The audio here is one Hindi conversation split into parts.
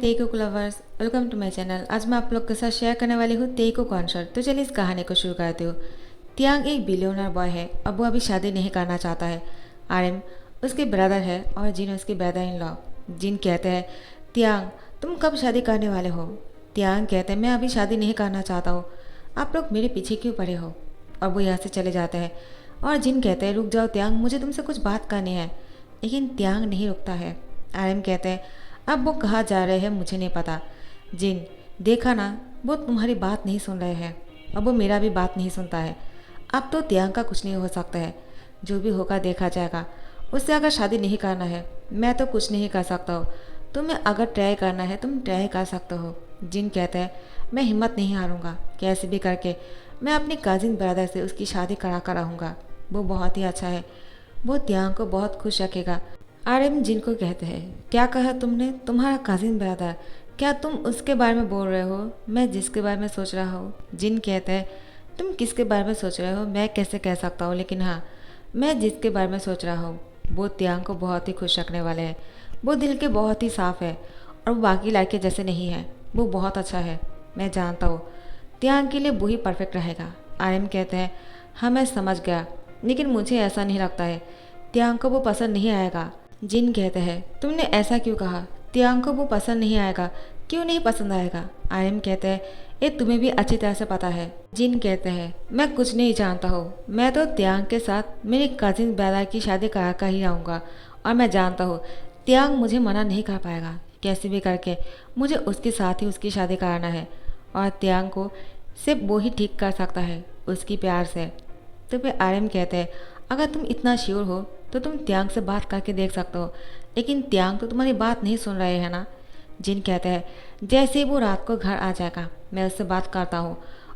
तेईको lovers, welcome to my channel. आज मैं आप लोग के साथ शेयर करने वाली हूँ तेईको कॉन्सर्ट। तो चलिए इस कहानी को शुरू करती हूँ। तियांग एक बिलियनर बॉय है और वो अभी शादी नहीं करना चाहता है। आरएम उसके ब्रदर है और जिन उसके ब्रदर इन लॉ। जिन कहते हैं, तियांग तुम कब शादी करने वाले हो? तियांग कहते हैं, मैं अभी शादी नहीं करना चाहता हूँ, आप लोग मेरे पीछे क्यों पड़े हो? और वो यहाँ से चले जाते हैं। और जिन कहते हैं, रुक जाओ तियांग, मुझे तुमसे कुछ बात करनी है। लेकिन तियांग नहीं रुकता है। आरएम कहते हैं, अब वो कहाँ जा रहे हैं मुझे नहीं पता। जिन, देखा ना, वो तुम्हारी बात नहीं सुन रहे हैं। अब वो मेरा भी बात नहीं सुनता है। अब तो तियांग का कुछ नहीं हो सकता है, जो भी होगा देखा जाएगा। उससे अगर शादी नहीं करना है मैं तो कुछ नहीं कर सकता हूँ। तुम्हें अगर ट्राई करना है तुम ट्राई कर सकते हो। जिन कहते हैं, मैं हिम्मत नहीं हारूंगा, कैसे भी करके मैं अपनी कजिन ब्रदर से उसकी शादी करा कर रहूँगा। वो बहुत ही अच्छा है, वो तियांग को बहुत खुश रखेगा। आरएम जिन को कहते हैं, क्या कहा तुमने? तुम्हारा कजिन ब्रदर? क्या तुम उसके बारे में बोल रहे हो? मैं जिसके बारे में सोच रहा हूँ। जिन कहते हैं, तुम किसके बारे में सोच रहे हो मैं कैसे कह सकता हूँ, लेकिन हाँ, मैं जिसके बारे में सोच रहा हूँ वो तियांग को बहुत ही खुश रखने वाले हैं। वो दिल के बहुत ही साफ़ है और वो बाकी लड़के जैसे नहीं है। वो बहुत अच्छा है, मैं जानता हूँ। तियांग के लिए वही परफेक्ट रहेगा। आरएम कहते हैं, हाँ मैं समझ गया, लेकिन मुझे ऐसा नहीं लगता है तियांग को वो पसंद नहीं आएगा। जिन कहते हैं, तुमने ऐसा क्यों कहा? तियांग को वो पसंद नहीं आएगा? क्यों नहीं पसंद आएगा? आरएम कहते हैं, ये तुम्हें भी अच्छी तरह से पता है। जिन कहते हैं, मैं कुछ नहीं जानता हूँ, मैं तो तियांग के साथ मेरी कजिन ब्रदर की शादी करा कर ही आऊँगा। और मैं जानता हूँ तियांग मुझे मना नहीं कर पाएगा, कैसे भी करके मुझे उसके साथ ही उसकी शादी कराना है। और तियांग को सिर्फ वो ही ठीक कर सकता है, उसकी प्यार से। तो फिर आरएम कहते हैं, अगर तुम इतना श्योर हो तो तुम तियांग से बात करके देख सकते हो। लेकिन तियांग तो तुम्हारी बात नहीं सुन रहे हैं ना? जिन कहते हैं, जैसे ही वो रात को घर आ जाएगा मैं उससे बात करता हूँ,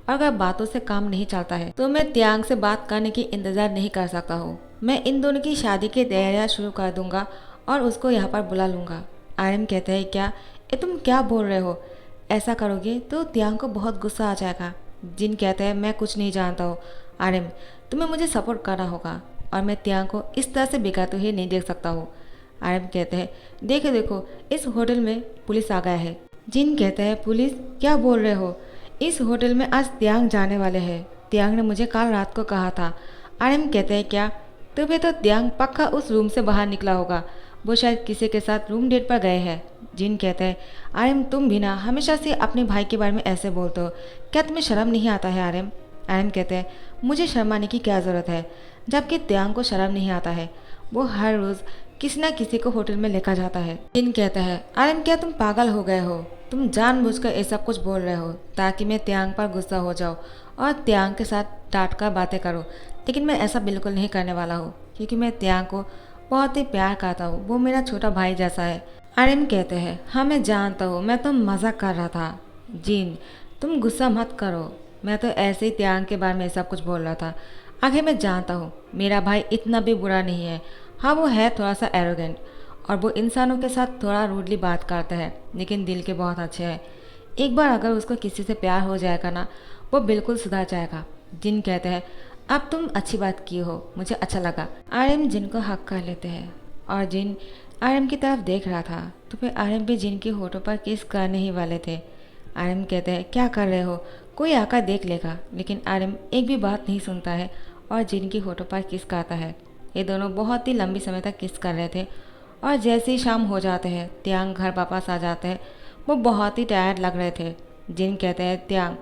और अगर बातों से काम नहीं चलता है तो मैं तियांग से बात करने की इंतज़ार नहीं कर सकता हूँ। मैं इन दोनों की शादी की तैयारियाँ शुरू कर दूंगा और उसको यहाँ पर बुला लूँगा। आरएम कहते हैं, क्या ये तुम क्या बोल रहे हो? ऐसा करोगे तो तियांग को बहुत गुस्सा आ जाएगा। जिन कहते हैं, मैं कुछ नहीं जानता हूँ आरएम, तुम्हें मुझे सपोर्ट करना होगा और मैं तियांग को इस तरह से बिगाते हुए नहीं देख सकता हूँ। आरएम कहते हैं, देखो देखो, इस होटल में पुलिस आ गया है। जिन कहते हैं, पुलिस? क्या बोल रहे हो? इस होटल में आज तियांग जाने वाले हैं। तियांग ने मुझे कल रात को कहा था। आरएम कहते हैं, क्या? तो फिर तो तियांग पक्का उस रूम से बाहर निकला होगा, वो शायद किसी के साथ रूम डेट पर गए हैं। जिन कहते हैं, आरएम तुम भी ना हमेशा से अपने भाई के बारे में ऐसे बोलते हो, क्या तुम्हें शर्म नहीं आता है आरएम? आरएम कहते हैं, मुझे शर्माने की क्या ज़रूरत है, जबकि तियांग को शर्म नहीं आता है। वो हर रोज़ किसी न किसी को होटल में लेकर जाता है। जिन कहता है, आरएम क्या तुम पागल हो गए हो? तुम जानबूझकर ये सब कुछ बोल रहे हो ताकि मैं तियांग पर गुस्सा हो जाऊँ और तियांग के साथ डांट कर बातें करूँ। लेकिन मैं ऐसा बिल्कुल नहीं करने वाला हूँ, क्योंकि मैं तियांग को बहुत ही प्यार करता हूँ, वो मेरा छोटा भाई जैसा है। आरएम कहते हैं, हाँ मैं जानता हूँ, मैं तो मजाक कर रहा था। जिन, तुम गुस्सा मत करो, मैं तो ऐसे ही तियांग के बारे में सब कुछ बोल रहा था। आखिर मैं जानता हूँ मेरा भाई इतना भी बुरा नहीं है। हाँ वो है थोड़ा सा एरोगेंट और वो इंसानों के साथ थोड़ा रूडली बात करता है, लेकिन दिल के बहुत अच्छे हैं। एक बार अगर उसको किसी से प्यार हो जाएगा ना, वो बिल्कुल सुधर जाएगा। जिन कहते हैं, अब तुम अच्छी बात की हो, मुझे अच्छा लगा। आरएम जिन को हक कर लेते हैं और जिन आरएम की तरफ देख रहा था तो फिर आरएम भी जिन के होठों पर किस करने ही वाले थे। आरएम कहते हैं, क्या कर रहे हो, कोई आकर देख लेगा। लेकिन आरएम एक भी बात नहीं सुनता है और जिन की होठों पर किस करता है। ये दोनों बहुत ही लंबी समय तक किस कर रहे थे और जैसे ही शाम हो जाते हैं तियांग घर वापस आ जाते हैं। वो बहुत ही टायर्ड लग रहे थे। जिन कहते हैं, तियांग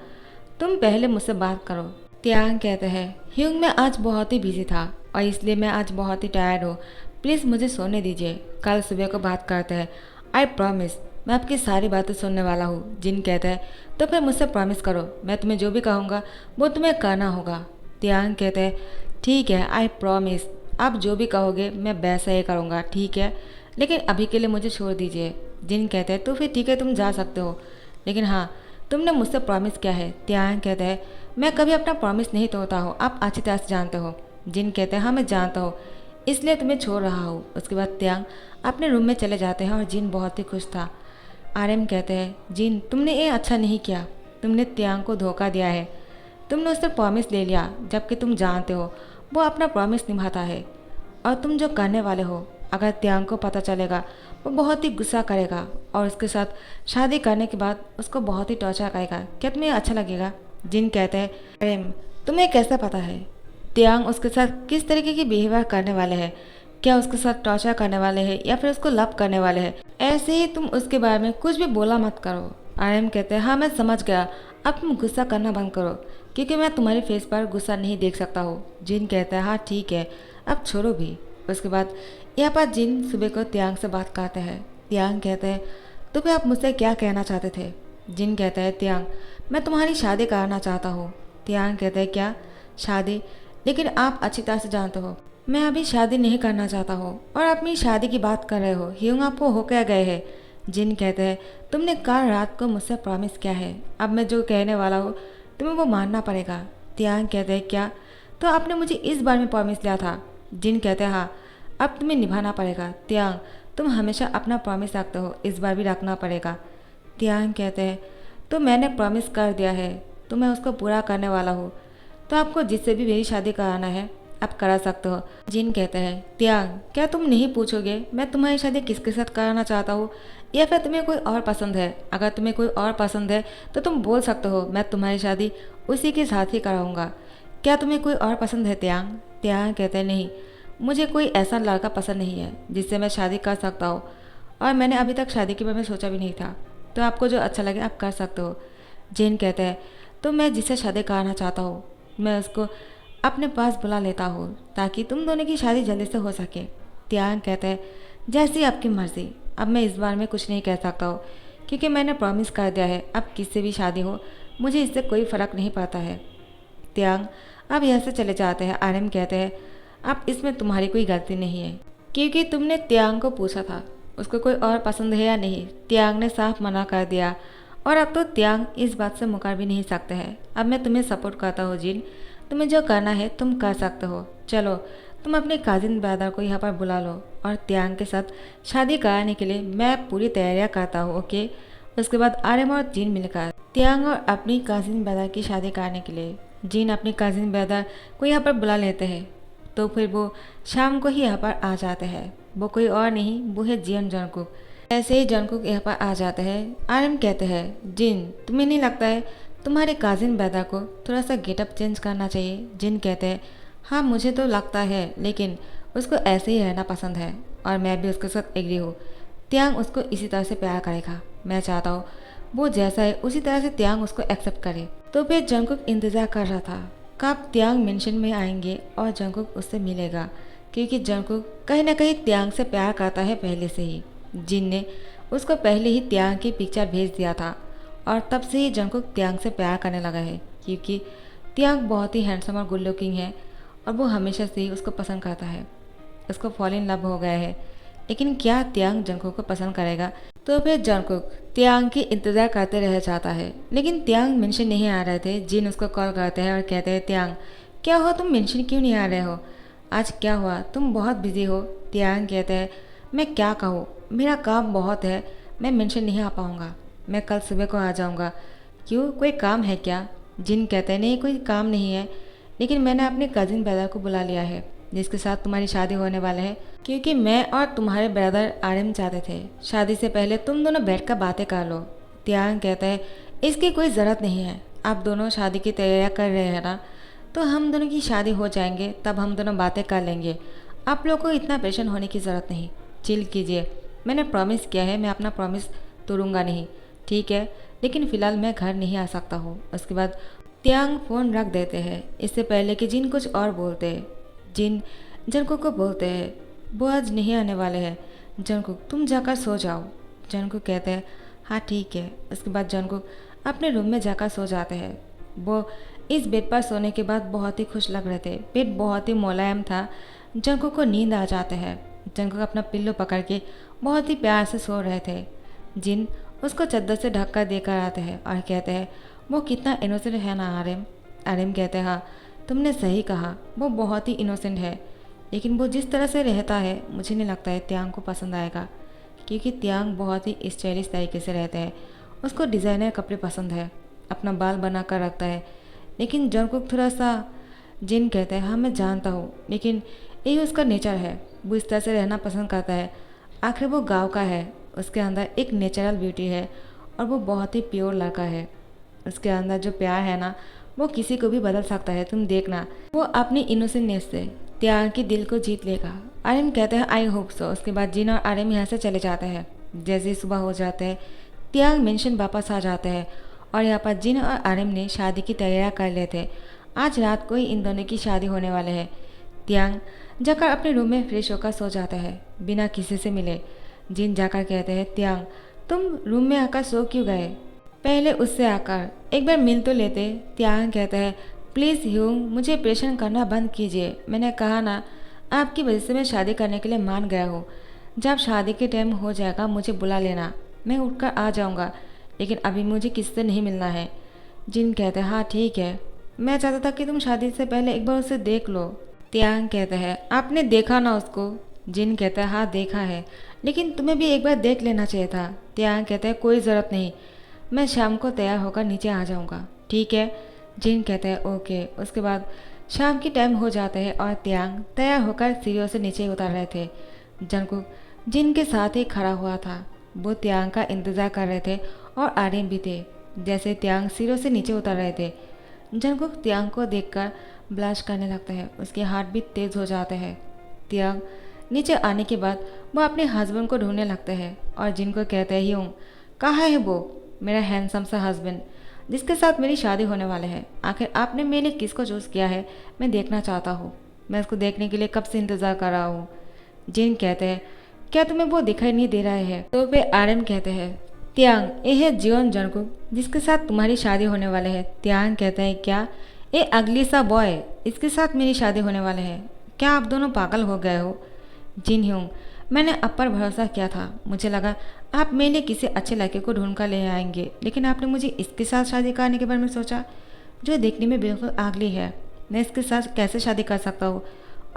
तुम पहले मुझसे बात करो। तियांग कहते हैं, ह्यूंग मैं आज बहुत ही बिजी था और इसलिए मैं आज बहुत ही टायर्ड हूँ, प्लीज़ मुझे सोने दीजिए, कल सुबह को बात करते हैं। आई प्रॉमिस, मैं आपकी सारी बातें सुनने वाला हूँ। जिन कहते हैं, तो फिर मुझसे प्रॉमिस करो, मैं तुम्हें जो भी कहूँगा वो तुम्हें करना होगा। तियांग कहते हैं, ठीक है, आई प्रॉमिस, आप जो भी कहोगे मैं वैसा ही करूँगा, ठीक है, लेकिन अभी के लिए मुझे छोड़ दीजिए। जिन कहते हैं, तो फिर ठीक है, तुम जा सकते हो, लेकिन हाँ तुमने मुझसे प्रॉमिस किया है। तियांग कहते हैं, मैं कभी अपना प्रॉमिस नहीं तोड़ता हूँ, आप अच्छी तरह से जानते हो। जिन कहते हैं, हाँ मैं जानता हूँ, इसलिए तुम्हें छोड़ रहा हूँ। उसके बाद तियांग अपने रूम में चले जाते हैं और जिन बहुत ही खुश था। आरएम कहते हैं, जिन तुमने ये अच्छा नहीं किया, तुमने तियांग को धोखा दिया है, तुमने उससे प्रॉमिस ले लिया, जबकि तुम जानते हो वो अपना प्रॉमिस निभाता है। और तुम जो करने वाले हो, अगर तियांग को पता चलेगा वो बहुत ही गुस्सा करेगा और उसके साथ शादी करने के बाद उसको बहुत ही टॉर्चर करेगा। क्या तुम्हें अच्छा लगेगा? जिन कहते हैं अरे तुम्हें कैसे पता है त्यांग उसके साथ किस तरीके की बिहेवियर करने वाले हैं? क्या उसके साथ टॉर्चर करने वाले हैं या फिर उसको लव करने वाले हैं? ऐसे ही तुम उसके बारे में कुछ भी बोला मत करो। आर्यन कहते हैं हाँ मैं समझ गया, अब तुम गुस्सा करना बंद करो क्योंकि मैं तुम्हारे फेस पर गुस्सा नहीं देख सकता हूँ। जिन कहता है हाँ ठीक है, अब छोड़ो भी। उसके बाद यहाँ पर जिन सुबह को त्यांग से बात करते हैं। त्यांग कहते हैं तो फिर आप मुझसे क्या कहना चाहते थे? जिन कहता है त्यांग मैं तुम्हारी शादी कराना चाहता हूँ। त्यांग कहते हैं क्या शादी? लेकिन आप अच्छी तरह से जानते हो मैं अभी शादी नहीं करना चाहता हूँ और अपनी शादी की बात कर रहे हो। ह्यूंग आपको हो क्या गए हैं? जिन कहते हैं तुमने कल रात को मुझसे प्रॉमिस किया है, अब मैं जो कहने वाला हूँ तुम्हें वो मानना पड़ेगा। त्यांग कहते हैं क्या? तो आपने मुझे इस बार में प्रॉमिस लिया था। जिन कहते हैं हाँ अब तुम्हें निभाना पड़ेगा। त्यांग तुम हमेशा अपना प्रॉमिस रखते हो, इस बार भी रखना पड़ेगा। त्यांग कहते हैं तो मैंने प्रॉमिस कर दिया है तो मैं उसको पूरा करने वाला हूँ, तो आपको जिससे भी मेरी शादी कराना है आप करा सकते हो। जिन कहते हैं त्यांग क्या तुम नहीं पूछोगे मैं तुम्हारी शादी किसके साथ कराना चाहता हूँ या फिर तुम्हें कोई और पसंद है? अगर तुम्हें कोई और पसंद है तो तुम बोल सकते हो, मैं तुम्हारी शादी उसी के साथ ही कराऊंगा। क्या तुम्हें कोई और पसंद है त्यांग? त्यांग कहते हैं नहीं, मुझे कोई ऐसा लड़का पसंद नहीं है जिससे मैं शादी कर सकता हूँ और मैंने अभी तक शादी के बारे में सोचा भी नहीं था, तो आपको जो अच्छा लगे आप कर सकते हो। जिन कहते हैं तो मैं जिससे शादी कराना चाहता हूँ मैं उसको अपने पास बुला लेता हूँ ताकि तुम दोनों की शादी जल्दी से हो सके। त्यांग कहते हैं जैसी आपकी मर्जी, अब मैं इस बार में कुछ नहीं कह सकता हूँ क्योंकि मैंने प्रॉमिस कर दिया है, अब किससे भी शादी हो मुझे इससे कोई फ़र्क नहीं पड़ता है। त्यांग अब यहाँ से चले जाते हैं। आर्यन कहते हैं अब इसमें तुम्हारी कोई गलती नहीं है क्योंकि तुमने त्यांग को पूछा था उसको कोई और पसंद है या नहीं। त्यांग ने साफ मना कर दिया और अब तो त्यांग इस बात से मुकर भी नहीं सकते हैं। अब मैं तुम्हें सपोर्ट करता हूँ जिन, तुम्हें जो करना है तुम कर सकते हो। चलो तुम अपने काजिन ब्रदर को यहाँ पर बुला लो और त्यांग के साथ शादी कराने के लिए मैं पूरी तैयारियाँ करता हूँ, ओके। उसके बाद आर्यन और जिन मिलकर त्यांग और अपनी काजिन ब्रदर की शादी कराने के लिए जिन अपनी काजिन ब्रदर को यहाँ पर बुला लेते हैं। तो फिर वो शाम को ही यहाँ पर आ जाते हैं। वो कोई और नहीं वो है जिन जंगकुक। ऐसे ही जंगकुक यहाँ पर आ जाते हैं। आर्यन कहते हैं जिन तुम्हें नहीं लगता है तुम्हारे काजिन ब्रदर को थोड़ा सा गेटअप चेंज करना चाहिए? जिन कहते हैं हाँ मुझे तो लगता है लेकिन उसको ऐसे ही रहना पसंद है और मैं भी उसके साथ एग्री हूँ। त्यांग उसको इसी तरह से प्यार करेगा, मैं चाहता हूँ वो जैसा है उसी तरह से त्यांग उसको एक्सेप्ट करे। तो फिर जंगकुक इंतज़ार कर रहा था कब त्यांग मेंशन में आएंगे और जंगकुक उससे मिलेगा क्योंकि जंगकुक कहीं ना कहीं त्यांग से प्यार करता है पहले से ही। जिन ने उसको पहले ही त्यांग की पिक्चर भेज दिया था और तब से ही जंगकुक त्यांग से प्यार करने लगा है क्योंकि त्यांग बहुत ही हैंडसम और गुड लुकिंग है और वो हमेशा से ही उसको पसंद करता है, उसको फॉल इन लव हो गया है। लेकिन क्या त्यांग जंगकुक को पसंद करेगा? तो फिर जंगकुक त्यांग की इंतज़ार करते रह जाता है लेकिन त्यांग मेंशन नहीं आ रहे थे। जिन उसको कॉल करते हैं और कहते हैं त्यांग क्या हो तुम मेंशन क्यों नहीं आ रहे हो, आज क्या हुआ तुम बहुत बिजी हो? त्यांग कहते हैं मैं क्या कहूँ मेरा काम बहुत है, मैं मेंशन नहीं आ पाऊँगा, मैं कल सुबह को आ जाऊँगा। क्यों कोई काम है क्या? जिन कहते हैं नहीं कोई काम नहीं है लेकिन मैंने अपने कजिन ब्रदर को बुला लिया है जिसके साथ तुम्हारी शादी होने वाले है क्योंकि मैं और तुम्हारे ब्रदर आर्यन चाहते थे शादी से पहले तुम दोनों बैठ कर बातें कर लो। त्यांग कहता है इसकी कोई ज़रूरत नहीं है, आप दोनों शादी की तैयारियाँ कर रहे हैं ना, तो हम दोनों की शादी हो जाएंगे तब हम दोनों बातें कर लेंगे, आप लोग को इतना पेशेंट होने की ज़रूरत नहीं। चिल कीजिए, मैंने प्रॉमिस किया है मैं अपना प्रॉमिस तोड़ूंगा नहीं, ठीक है, लेकिन फ़िलहाल मैं घर नहीं आ सकता हूँ। उसके बाद त्यांग फ़ोन रख देते हैं इससे पहले कि जिन कुछ और बोलते हैं। जिन जंगकुक को बोलते हैं वो आज नहीं आने वाले हैं, जंगकुक तुम जाकर सो जाओ। जंगकुक कहते हैं हाँ ठीक है। उसके बाद जंगकुक अपने रूम में जाकर सो जाते हैं। वो इस बेड पर सोने के बाद बहुत ही खुश लग रहे थे, बेड बहुत ही मुलायम था। जंगकुक को नींद आ जाते हैं। जंगकुक अपना पिल्लो पकड़ के बहुत ही प्यार से सो रहे थे। जिन उसको चद्दर से ढक कर देकर आते हैं और कहते हैं वो कितना इनोसेंट है ना आर्यन। आर्यन कहते हैं हाँ तुमने सही कहा, वो बहुत ही इनोसेंट है, लेकिन वो जिस तरह से रहता है मुझे नहीं लगता है त्यांग को पसंद आएगा क्योंकि त्यांग बहुत ही स्टाइलिश तरीके से रहते हैं, उसको डिज़ाइनर कपड़े पसंद है, अपना बाल बना कर रखता है। लेकिन जंगकुक थोड़ा सा जिन कहते हैं हाँ मैं जानता हूँ लेकिन यही उसका नेचर है, वो इस तरह से रहना पसंद करता है। आखिर वो गांव का है, उसके अंदर एक नेचुरल ब्यूटी है और वो बहुत ही प्योर लड़का है। उसके अंदर जो प्यार है ना, वो किसी को भी बदल सकता है, तुम देखना। वो अपनी इनोसेंटनेस से त्याग के दिल को जीत लेगा। आर्यन कहते हैं आई होप सो। उसके बाद जिन और आर्यन यहाँ से चले जाते हैं। जैसे ही सुबह हो जाते हैं, त्याग मेंशन वापस आ जाते हैं और यहाँ पर जिन और आर्यन ने शादी की तैयारियाँ कर लेते। आज रात को ही इन दोनों की शादी होने वाले है। त्याग जाकर अपने रूम में फ्रेश होकर सो जाता है बिना किसी से मिले। जिन जाकर कहते हैं त्याग तुम रूम में आकर सो क्यों गए, पहले उससे आकर एक बार मिल तो लेते। त्याग कहते हैं प्लीज़ ह्यूंग मुझे परेशान करना बंद कीजिए, मैंने कहा ना आपकी वजह से मैं शादी करने के लिए मान गया हूँ। जब शादी के टाइम हो जाएगा मुझे बुला लेना, मैं उठकर आ जाऊँगा, लेकिन अभी मुझे किससे नहीं मिलना है। जिन कहते हैं हाँ ठीक है, मैं चाहता था कि तुम शादी से पहले एक बार उसे देख लो। त्याग कहते हैं आपने देखा ना उसको। जिन कहता है हाँ देखा है, लेकिन तुम्हें भी एक बार देख लेना चाहिए था। त्याग कहते हैं कोई ज़रूरत नहीं, मैं शाम को तैयार होकर नीचे आ जाऊँगा, ठीक है। जिन कहते हैं ओके। उसके बाद शाम की टाइम हो जाता है और त्याग तैयार होकर सीढ़ियों से नीचे उतर रहे थे। जंगकुक जिन के साथ ही खड़ा हुआ था, वो त्याग का इंतज़ार कर रहे थे और आर्यन भी थे। जैसे त्याग सीढ़ियों से नीचे उतर रहे थे, जंगकुक त्याग को देखकर ब्लश करने लगता है, उसके हाथ भी तेज़ हो जाते हैं। त्याग नीचे आने के बाद वो अपने हस्बैंड को ढूंढने लगते हैं और जिनको कहते हैं ह्यूंग कहाँ है वो मेरा हैंडसम सा हस्बैंड जिसके साथ मेरी शादी होने वाले है। आखिर आपने मेरे लिए किसको चूज़ किया है, मैं देखना चाहता हूँ, मैं उसको देखने के लिए कब से इंतज़ार कर रहा हूँ। जिन कहते हैं क्या तुम्हें वो दिखाई नहीं दे रहा है। तो वे आर्यन कहते हैं त्याग ये है जियोन जंगकुक जिसके साथ तुम्हारी शादी होने वाले है। त्याग कहते हैं क्या ये अगली सा बॉय इसके साथ मेरी शादी होने वाले है, क्या आप दोनों पागल हो गए हो। जिन ह्यूंग मैंने आप पर भरोसा किया था, मुझे लगा आप मेरे लिए किसी अच्छे लड़के को ढूंढ कर ले आएंगे, लेकिन आपने मुझे इसके साथ शादी करने के बारे में सोचा जो देखने में बिल्कुल आगली है। मैं इसके साथ कैसे शादी कर सकता हूँ।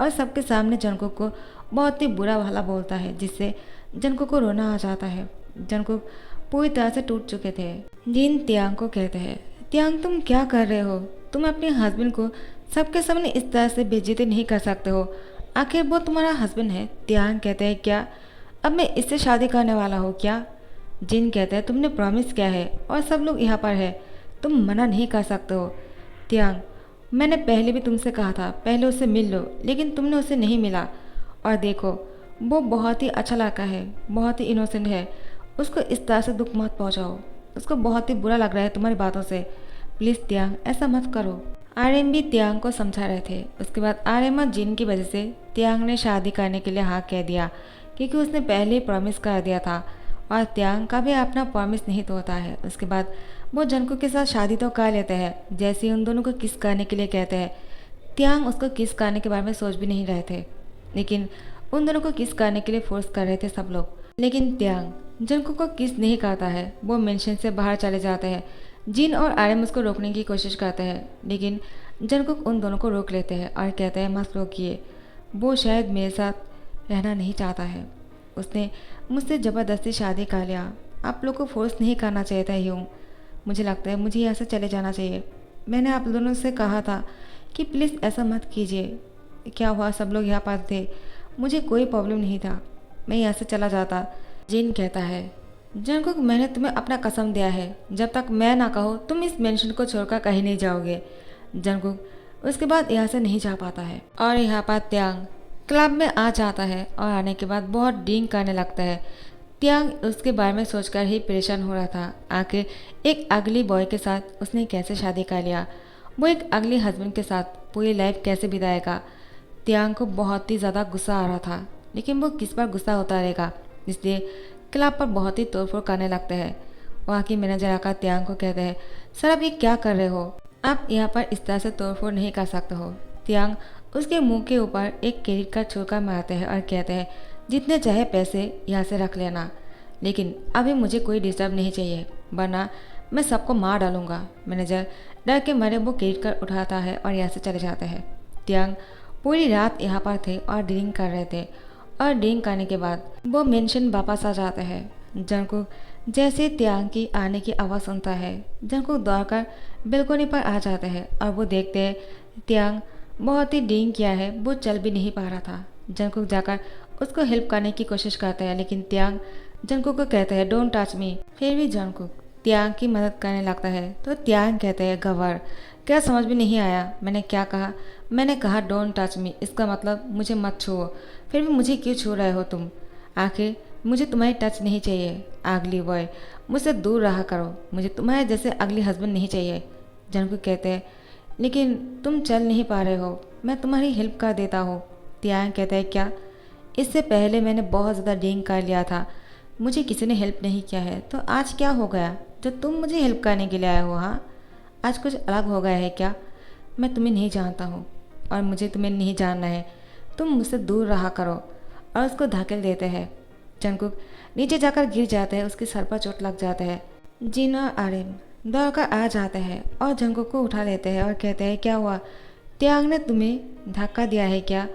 और सबके सामने जंगकुक को बहुत ही बुरा भला बोलता है, जिससे जंगकुक को रोना आ जाता है। जंगकुक पूरी तरह से टूट चुके थे। जिन त्याग को कहते हैं त्याग तुम क्या कर रहे हो, तुम अपने हस्बैंड को सबके सामने इस तरह से बेइज्जती नहीं कर सकते हो, आखिर वो तुम्हारा हस्बैंड है। त्याग कहते हैं क्या अब मैं इससे शादी करने वाला हूँ क्या। जिन कहते हैं तुमने प्रॉमिस किया है और सब लोग यहाँ पर है, तुम मना नहीं कर सकते हो। त्याग मैंने पहले भी तुमसे कहा था पहले उससे मिल लो, लेकिन तुमने उससे नहीं मिला, और देखो वो बहुत ही अच्छा लड़का है, बहुत ही इनोसेंट है, उसको इस तरह से दुख मत पहुँचाओ, उसको बहुत ही बुरा लग रहा है तुम्हारी बातों से, प्लीज़ त्याग ऐसा मत करो। आर्यन भी त्याग को समझा रहे थे। उसके बाद आर्यन और जिन की वजह से त्याग ने शादी करने के लिए हाँ कह दिया, क्योंकि उसने पहले ही प्रॉमिस कर दिया था और त्याग का भी अपना प्रॉमिस नहीं तोड़ता है। उसके बाद वो जंगकुक के साथ शादी तो कर लेते हैं। जैसे ही उन दोनों को किस करने के लिए कहते हैं, त्याग उसको किस करने के बारे में सोच भी नहीं रहे थे, लेकिन उन दोनों को किस करने के लिए फोर्स कर रहे थे सब लोग। लेकिन त्याग जंगकुक को किस नहीं करता है, वो मेंशन से बाहर चले जाते हैं। जिन और आर्यन उसको रोकने की कोशिश करते हैं, लेकिन जंगकुक उन दोनों को रोक लेते हैं और कहते हैं मत रोकिए, वो शायद मेरे साथ रहना नहीं चाहता है, उसने मुझसे ज़बरदस्ती शादी कर लिया, आप लोग को फोर्स नहीं करना चाहिए था यूँ, मुझे लगता है मुझे यहाँ से चले जाना चाहिए। मैंने आप दोनों से कहा था कि प्लीज़ ऐसा मत कीजिए, क्या हुआ सब लोग यहाँ पर थे, मुझे कोई प्रॉब्लम नहीं था, मैं यहाँ से चला जाता। जिन कहता है जंगकुक मैंने तुम्हें अपना कसम दिया है, जब तक मैं ना कहूँ तुम इस मेंशन को छोड़कर कहीं नहीं जाओगे। जंगकुक उसके बाद यहाँ से नहीं जा पाता है और यहाँ पर त्याग क्लब में आ जाता है और आने के बाद बहुत ड्रिंक करने लगता है। त्याग उसके बारे में सोचकर ही परेशान हो रहा था, आखिर एक अगली बॉय के साथ उसने कैसे शादी कर लिया, वो एक अगली हस्बैंड के साथ पूरी लाइफ कैसे बिताएगा। त्याग को बहुत ही ज़्यादा गुस्सा आ रहा था, लेकिन वो किस पर गुस्सा उतारेगा, इसलिए क्लब पर बहुत ही तोड़फोड़ करने लगते हैं। वहाँ की मैनेजर आकर त्याग को कहते हैं सर आप ये क्या कर रहे हो, आप यहाँ पर इस तरह से तोड़फोड़ नहीं कर सकते हो। त्याग उसके मुंह के ऊपर एक क्रेडिट कार्ड छुड़कर मारते हैं और कहते हैं जितने चाहे पैसे यहाँ से रख लेना, लेकिन अभी मुझे कोई डिस्टर्ब नहीं चाहिए, वरना मैं सबको मार डालूंगा। मैनेजर डर के मारे वो क्रेडिट कार्ड उठाता है और यहाँ से चले जाते हैं। त्याग पूरी रात यहाँ पर थे और ड्रिंक कर रहे थे और ड्रिंक करने के बाद वो मेंशन वापस आ जाता है। जंगकुक जैसे त्याग की आने की आवाज़ सुनता है, जंगकुक दौड़कर बेलकोनी पर आ जाते हैं और वो देखते हैं त्याग बहुत ही ड्रिंक किया है, वो चल भी नहीं पा रहा था। जंगकुक जाकर उसको हेल्प करने की कोशिश करता है, लेकिन त्यांग जंगकुक को कहता है डोंट टच मी। फिर भी जंगकुक त्यांग की मदद करने लगता है तो त्यांग कहते हैं गवार, क्या समझ में नहीं आया, मैंने क्या कहा? मैंने कहा डोंट टच मी, इसका मतलब मुझे मत छुओ। फिर भी मुझे क्यों छू रहे हो तुम? आखिर मुझे तुम्हारी टच नहीं चाहिए, अगली बॉय, मुझसे दूर रहा करो, मुझे तुम्हारे जैसे अगली हस्बैंड नहीं चाहिए। जंगकुक कहते हैं लेकिन तुम चल नहीं पा रहे हो, मैं तुम्हारी हेल्प कर देता हूँ। त्यांग कहता है क्या? इससे पहले मैंने बहुत ज़्यादा ड्रिंक कर लिया था, मुझे किसी ने हेल्प नहीं किया है, तो आज क्या हो गया जो तुम मुझे हेल्प करने के लिए आए हो? हाँ, आज कुछ अलग हो गया है क्या? मैं तुम्हें नहीं जानता हूँ और मुझे तुम्हें नहीं जानना है, तुम मुझसे दूर रहा करो। और उसको धकेल देते हैं। जंगकुक नीचे जाकर गिर जाता है, उसके सर पर चोट लग जाता है। जिन और आर्यन दौड़कर आ जाते हैं और जंगकुक को उठा लेते हैं और कहते हैं क्या हुआ? त्यांग ने तुम्हें धक्का दिया है क्या?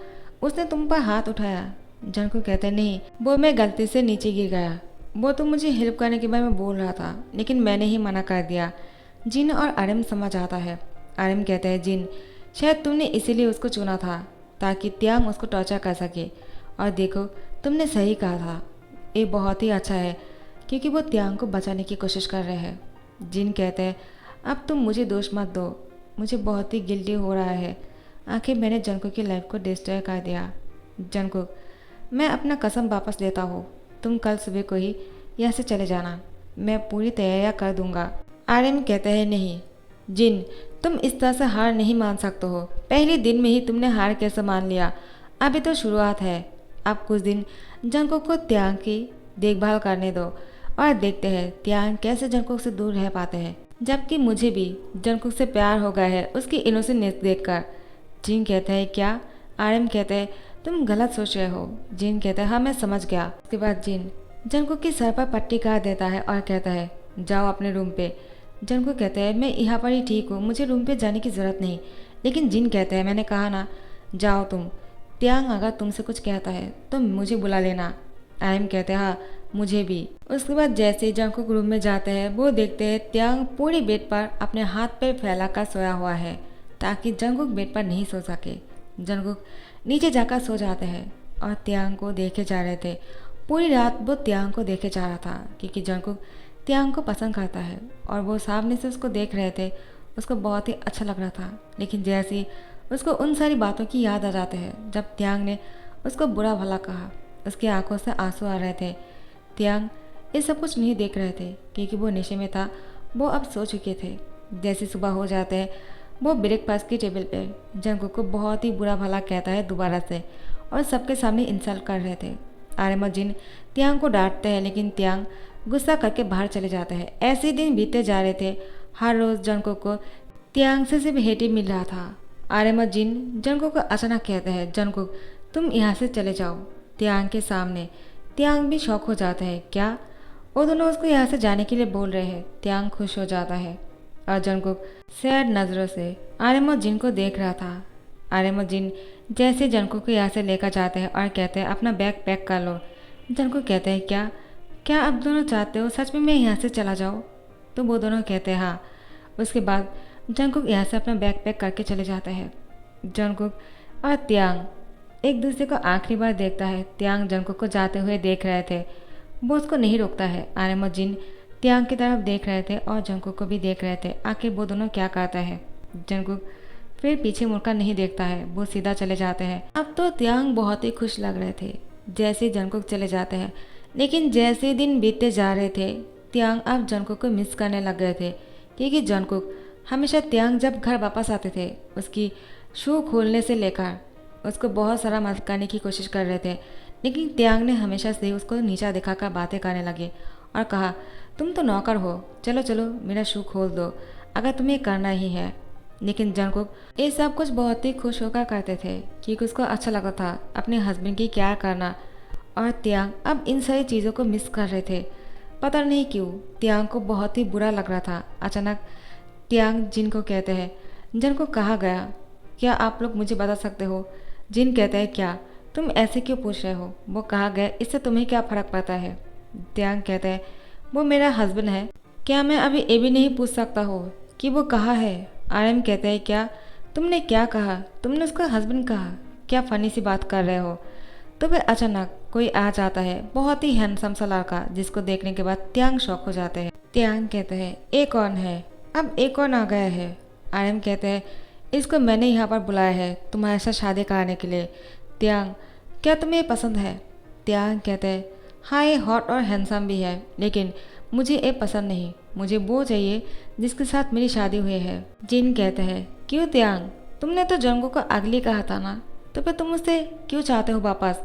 उसने तुम पर हाथ उठाया? जंगकुक कहते हैं नहीं, वो मैं गलती से नीचे गिर गया, वो तो मुझे हेल्प करने के बारे में बोल रहा था, लेकिन मैंने ही मना कर दिया। जिन और आर्यन समझ आता है। आर्यन कहते हैं जिन, शायद तुमने इसीलिए उसको चुना था ताकि त्यांग उसको टॉर्चर कर सके, और देखो तुमने सही कहा था, ये बहुत ही अच्छा है क्योंकि वो त्यांग को बचाने की कोशिश कर रहे हैं। जिन कहते हैं अब तुम मुझे दोष मत दो, मुझे बहुत ही गिल्टी हो रहा है, आखिर मैंने जंगकुक की लाइफ को डिस्ट्रॉय कर दिया। जंगकुक मैं अपना कसम वापस लेता हूँ, तुम कल सुबह को ही यहाँ से चले जाना, मैं पूरी तैयारियाँ कर दूंगा। आर्यन कहते हैं नहीं जिन, तुम इस तरह से हार नहीं मान सकते हो, पहले दिन में ही तुमने हार कैसे मान लिया? अभी तो शुरुआत है, अब कुछ दिन जंगकुक को त्यांग की देखभाल करने दो और देखते हैं त्यांग कैसे जंगकुक से दूर रह पाते हैं। जबकि मुझे भी जंगकुक से प्यार हो गया है उसकी इनोसेंटनेस देखकर। जिन कहते हैं क्या? आर्यन कहते हैं तुम गलत सोच रहे हो। जिन कहते हैं हाँ मैं समझ गया। उसके बाद जिन जंगकुक की सर पर पट्टी काट देता है और कहता है जाओ अपने रूम पे। जंगकुक कहते हैं मैं यहाँ पर ही ठीक हूँ, मुझे रूम पे जाने की ज़रूरत नहीं। लेकिन जिन कहते हैं मैंने कहा ना, जाओ तुम, त्यांग अगर तुमसे कुछ कहता है तो मुझे बुला लेना। आर्यन कहते हैं हाँ मुझे भी। उसके बाद जैसे ही जंगकुक रूम में जाते हैं वो देखते हैं त्यांग पूरी बेड पर अपने हाथ पैर फैलाकर सोया हुआ है ताकि जंगकुक बेड पर नहीं सो सके। जंगकुक नीचे जाकर सो जाते हैं और त्यांग को देखे जा रहे थे। पूरी रात वो त्यांग को देखे जा रहा था क्योंकि जंगकुक त्यांग को पसंद करता है और वो सामने से उसको देख रहे थे, उसको बहुत ही अच्छा लग रहा था। लेकिन जैसे ही उसको उन सारी बातों की याद आ जाते हैं जब त्यांग ने उसको बुरा भला कहा, उसकी आंखों से आंसू आ रहे थे। त्यांग ये सब कुछ नहीं देख रहे थे क्योंकि वो नशे में था, वो अब सो चुके थे। जैसे सुबह हो जाते हैं वो ब्रेकफास्ट की टेबल पे जंगकुक को बहुत ही बुरा भला कहता है दोबारा से और सबके सामने इंसल्ट कर रहे थे। आर्यन और जिन त्यांग को डांटते हैं लेकिन त्यांग गुस्सा करके बाहर चले जाते हैं। ऐसे ही दिन बीते जा रहे थे। हर रोज़ जंगकुक को त्यांग से सिर्फ हेट ही मिल रहा था। आर्यन और जिन जंगकुक को अचानक कहते हैं जंगकुक तुम यहाँ से चले जाओ त्यांग के सामने। त्यांग भी शौक हो जाता है क्या? वो दोनों उसको यहाँ से जाने के लिए बोल रहे हैं। त्यांग खुश हो जाता है और जंगकुक सैड नज़रों से आर्यन और जिन को देख रहा था। आर्यन और जिन जैसे जंगकुक को यहाँ से लेकर जाते हैं और कहते हैं अपना बैग पैक कर लो। जंगकुक कहते हैं क्या क्या आप दोनों चाहते हो सच में मैं यहाँ से चला जाऊँ? तो वो दोनों कहते हैं हाँ। उसके बाद जंगकुक यहाँ से अपना बैग पैक करके चले जाते हैं। जंगकुक और त्यांग एक दूसरे को आखिरी बार देखता है। त्यांग जंगकुक को जाते हुए देख रहे थे, वो उसको नहीं रोकता है। आर्यन और जिन त्यांग की तरफ देख रहे थे और जंगकुक को भी देख रहे थे, आखिर वो दोनों क्या करता है। जंगकुक फिर पीछे मुड़कर नहीं देखता है, वो सीधा चले जाते हैं। अब तो त्यांग बहुत ही खुश लग रहे थे जैसे ही जंगकुक चले जाते हैं, लेकिन जैसे ही दिन बीतते जा रहे थे त्यांग अब जंगकुक को मिस करने लग गए थे क्योंकि जंगकुक हमेशा त्यांग जब घर वापस आते थे उसकी शू खोलने से लेकर उसको बहुत सारा मदद करने की कोशिश कर रहे थे, लेकिन त्यांग ने हमेशा से उसको नीचा दिखाकर बातें करने लगे और कहा तुम तो नौकर हो, चलो चलो मेरा शू खोल दो अगर तुम्हें करना ही है। लेकिन जंगकुक ये सब कुछ बहुत ही खुश होकर करते थे क्योंकि उसको अच्छा लगता था अपने हस्बैंड की केयर करना, और त्यांग अब इन सारी चीज़ों को मिस कर रहे थे। पता नहीं क्यों त्यांग को बहुत ही बुरा लग रहा था। अचानक त्यांग जिन को कहते हैं जंगकुक कहाँ गया, क्या आप लोग मुझे बता सकते हो? जिन कहते हैं क्या तुम ऐसे क्यों पूछ रहे हो, वो कहाँ गए, इससे तुम्हें क्या फ़र्क पड़ता है? त्यांग कहते हैं वो मेरा हस्बैंड है, क्या मैं अभी ये भी नहीं पूछ सकता हो कि वो कहाँ है? आर्यन कहते हैं क्या तुमने क्या कहा, तुमने उसका हस्बैंड कहा, क्या फ़नी सी बात कर रहे हो? तो फिर अचानक कोई आ जाता है, बहुत ही हैंडसम सा लड़का, जिसको देखने के बाद त्यांग शॉक हो जाते हैं। त्यांग कहते हैं ये कौन है? अब एक कौन आ गया है? आर्यन कहते हैं इसको मैंने यहाँ पर बुलाया है तुम्हारे साथ शादी कराने के लिए। त्यांग, क्या तुम्हें पसंद है? त्यांग कहते हैं हाँ ये हॉट और हैंडसम भी है, लेकिन मुझे ये पसंद नहीं, मुझे वो चाहिए जिसके साथ मेरी शादी हुई है। जिन कहते हैं क्यों त्यांग, तुमने तो जंगू को अगली कहा था ना, तो फिर तुम उससे क्यों चाहते हो वापस?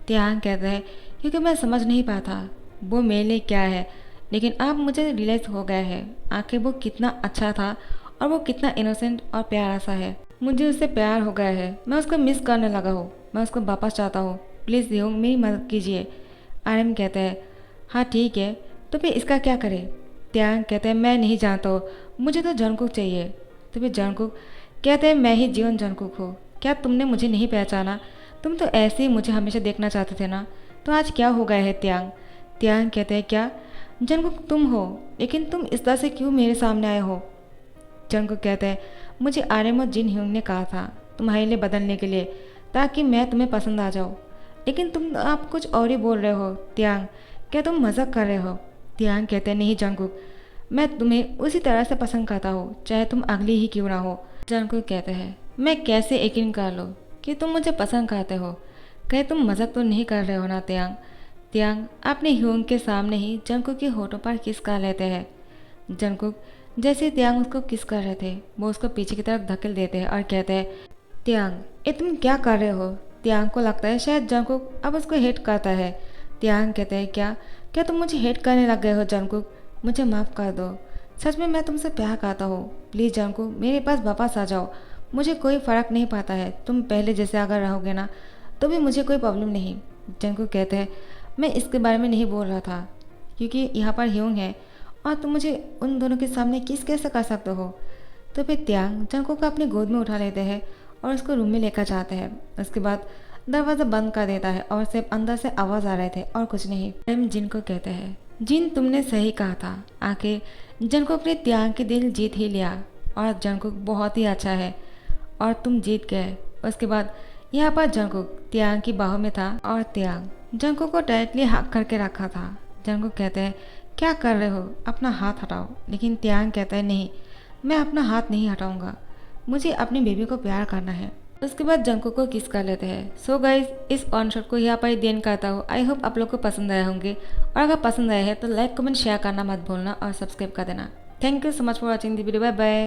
त्यांग कहते हैं क्योंकि मैं समझ नहीं पाता वो मेरे लिए क्या है, लेकिन अब मुझे रियलाइज हो गया है आखिर वो कितना अच्छा था और वो कितना इनोसेंट और प्यारा सा है। मुझे उससे प्यार हो गया है, मैं उसको मिस करने लगा हूँ, मैं उसको वापस चाहता हूँ, प्लीज़ ह्योंग मेरी मदद कीजिए। आर्यन कहते हैं हाँ ठीक है, तो फिर इसका क्या करें? त्यांग कहते हैं मैं नहीं जानता हूँ, मुझे तो जंगकुक चाहिए। तो फिर जंगकुक कहते हैं मैं ही जीवन जंगकुक हूँ, क्या तुमने मुझे नहीं पहचाना? तुम तो ऐसे ही मुझे हमेशा देखना चाहते थे ना, तो आज क्या हो गया है त्यांग? त्यांग कहते हैं क्या जंगकुक तुम हो, लेकिन तुम इस तरह से क्यों मेरे सामने आए हो? जंगकुक कहते हैं मुझे आर्यन और जिन ह्योंग ने कहा था तुम्हारे लिए बदलने के लिए, ताकि मैं तुम्हें पसंद आ जाऊँ, लेकिन तुम आप कुछ और ही बोल रहे हो। त्यांग, क्या तुम मजाक कर रहे हो? त्यांग कहते हैं नहीं जंगकुक, मैं तुम्हें उसी तरह से पसंद करता हूँ चाहे तुम अगली ही क्यों ना हो। जंगकुक कहते हैं मैं कैसे यकीन कर लूँ कि तुम मुझे पसंद करते हो? कहीं तुम मजाक तो नहीं कर रहे हो ना त्यांग? त्यांग अपने ह्योंग के सामने ही जंगकुक के होठों पर किस कर लेते हैं। जंगकुक जैसे त्यांग उसको किस कर रहे थे वो उसको पीछे की तरफ धकेल देते हैं और कहते हैं त्यांग ये तुम क्या कर रहे हो? त्यांग को लगता है शायद जंगकुक अब उसको हेट करता है। त्यांग कहते हैं क्या क्या तुम मुझे हेट करने लग गए हो जंगकुक? मुझे माफ़ कर दो, सच में मैं तुमसे प्यार करता हूँ, प्लीज़ जंगकुक मेरे पास वापस आ जाओ, मुझे कोई फ़र्क नहीं पड़ता है, तुम पहले जैसे अगर रहोगे ना तो भी मुझे कोई प्रॉब्लम नहीं। जंगकुक कहते हैं मैं इसके बारे में नहीं बोल रहा था, क्योंकि यहाँ पर ह्योंग है और तुम मुझे उन दोनों के सामने किस कैसे कर सकते हो? तो फिर त्यांग जंगकुक को अपनी गोद में उठा लेते हैं और उसको रूम में लेकर जाते हैं। उसके बाद दरवाज़ा बंद कर देता है और सिर्फ अंदर से आवाज़ आ रहे थे और कुछ नहीं। प्रेम जिन को कहते हैं जिन तुमने सही कहा था, आखिर जंगकुक ने त्यांग के दिल जीत ही लिया और जंगकुक बहुत ही अच्छा है और तुम जीत गए। उसके बाद यहाँ पर जंगकुक त्यांग की बाहों में था और त्यांग जंगकुक को डायरेक्टली हक करके रखा था। जंगकुक कहते हैं क्या कर रहे हो, अपना हाथ हटाओ। लेकिन त्यांग कहता है नहीं, मैं अपना हाथ नहीं हटाऊंगा, मुझे अपनी बेबी को प्यार करना है। उसके बाद जंगकुक को किस कर लेते हैं। सो गाइज इस ऑन शॉट को यहाँ पर ही देन करता हूँ। आई होप आप लोग को पसंद आए होंगे और अगर पसंद आए हैं तो लाइक कमेंट शेयर करना मत भूलना और सब्सक्राइब कर देना। Thank you so much for watching the video. Bye bye.